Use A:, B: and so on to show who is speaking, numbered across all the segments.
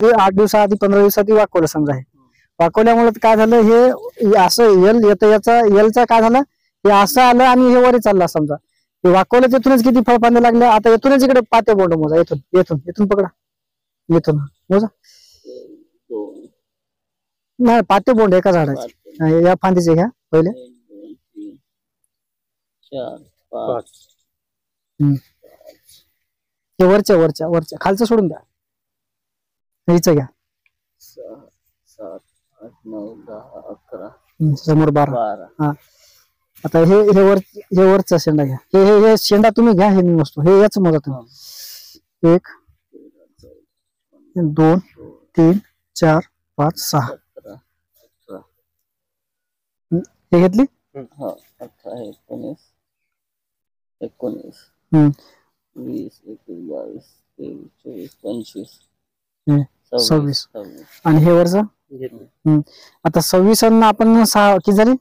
A: ते 8 दिवसाआधी 15 दिवसाआधी वाकवलं समजा. हे वाकवल्यामुळे काय झालं, हे असं एल येतं, याचा एलचा काय झालं, हे असं आलं आणि हे वरी चालला समजा. हे वाकवलं तिथूनच किती फळफांद्या लागल्या. आता येथूनच इकडे पाते बोंड मोजा, येथून येथून इथून पकडा, येथून मोजा. नाही, पाते बोंड एका झाडाचे. या फांदीचे घ्या पहिले.
B: 4 5
A: हे वरच्या वरच्या वरच्या खालचं सोडून द्या, हिचं घ्या.
B: 6 7 8 9 10 11
A: समोर 12.
B: 12.
A: हा, आता हे वरचा शेंडा घ्या. हे हे हे शेंडा तुम्ही घ्या, हे मी मोजतो. हे याच मोजा तुम्ही. 1 2 3 4 5 6. हे घेतली.
B: 18 19 19 20 21 22 23 24 26.
A: आणि हे वरचं आता 26 आपण 6 किती झाली,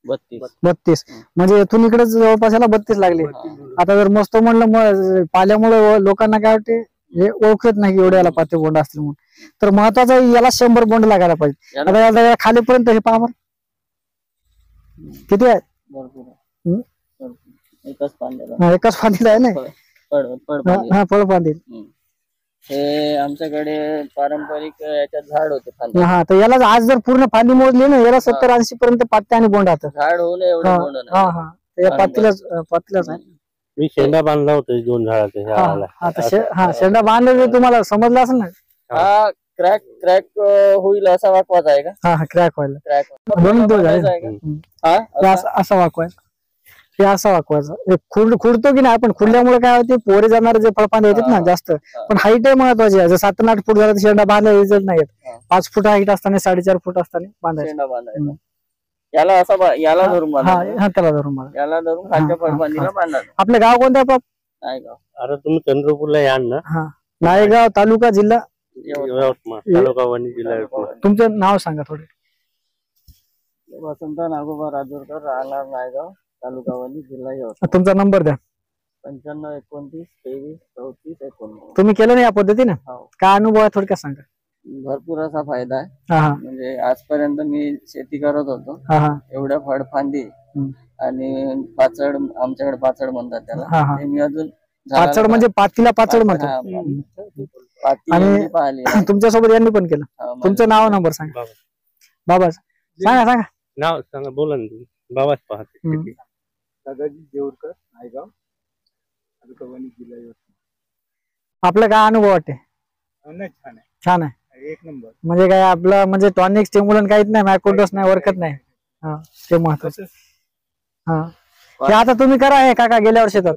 A: 32. म्हणजे इथून इकडे जवळपास याला 32 लागले. आता जर मस्त म्हणलं पाल्यामुळे लोकांना काय वाटते, हे ओळखत नाही एवढ्याला पाते बोंड असतील म्हणून. तर महत्वाचं याला 100 बोंड लागायला पाहिजे. आता याला खालीपर्यंत हे पहा किती आहे. एकाच फांदीला आहे ना, फळफांदी.
B: हे आमच्याकडे पारंपरिक याच्यात झाड होते.
A: हा, तर याला आज जर पूर्ण फांदी मोजली ना, याला 70-80 पर्यंत पाते आणि बोंड आता
B: झाड होऊ नये एवढं बोंड नाही.
A: हा हा, या पातीलाच आहे.
C: मी शेंडा बांधला होता 2 झाडाचे.
A: हा, शेंडा बांधले तुम्हाला समजलं असेल ना.
B: हा, क्रॅक होईल असा वाकवायचा आहे का?
A: हा, क्रॅक व्हायला.
B: क्रॅक
A: असा वाकवायचा. हे असा वाकवायचा. खुडतो की नाही आपण, खुडल्यामुळे काय होते, पोरे जाणारे जे फळपांदे येतात ना जास्त. पण हाईट आहे महत्वाची आहे. जर 7-8 फूट झाला तर शेंडा बांधायला इजत नाही येत. 5 फूट हाईट असताना 4.5 फूट असताना बांधायचं.
B: याला असा याला धरून बांधायचं.
A: हा, त्याला धरून बांधा.
B: याला धरून खालच्या फळफांदीला बांधायचं.
A: आपलं गाव कोणतं आहे,
B: नायगाव.
C: अरे तुम्ही चंद्रपूरला या ना.
A: हा, नायगाव तालुका जिल्हा
C: यवतमाळ, तालुका वणी, जिल्हा यवतमाळ.
A: तुमचं नाव सांगा थोडे.
B: वसंत नागोबा राजूरकर, राहणार नायगाव, तालुका वणी, जिल्हा यवतमाळ.
A: तुमचा नंबर द्या.
B: 95 29 23 34 19.
A: तुम्ही केलं नाही या पद्धतीने, काय अनुभव आहे थोडक्यात सांगा.
B: भरपूर असा फायदा आहे. म्हणजे आजपर्यंत मी शेती करत होतो, एवढ्या फळफांदी आणि पाचड, आमच्याकडे पाचड म्हणतात त्याला. मी अजून
A: पाचड म्हणजे पातीला पाचड म्हणतात. आणि तुमच्यासोबत यांनी पण केलं. तुमचं नाव नंबर सांगा. बाबा सांगा सांगा
C: नाव सांगा, बोला ना तुम्ही. बाबाच पाहते.
D: दादाजी देऊरकर, नायगाव, तालुका वणी, जिल्हा यवतमाळ.
A: आपलं काय अनुभव वाटते?
D: छान आहे.
A: छान आहे,
D: एक नंबर.
A: म्हणजे काय आपलं म्हणजे टॉनिक स्टिम्युलंट काहीच नाही, मॅक्रोडोस नाही, वरकत नाही. हा, ते महत्वाचं. हा, आता तुम्ही करा हे काका गेल्या वर्षी तर.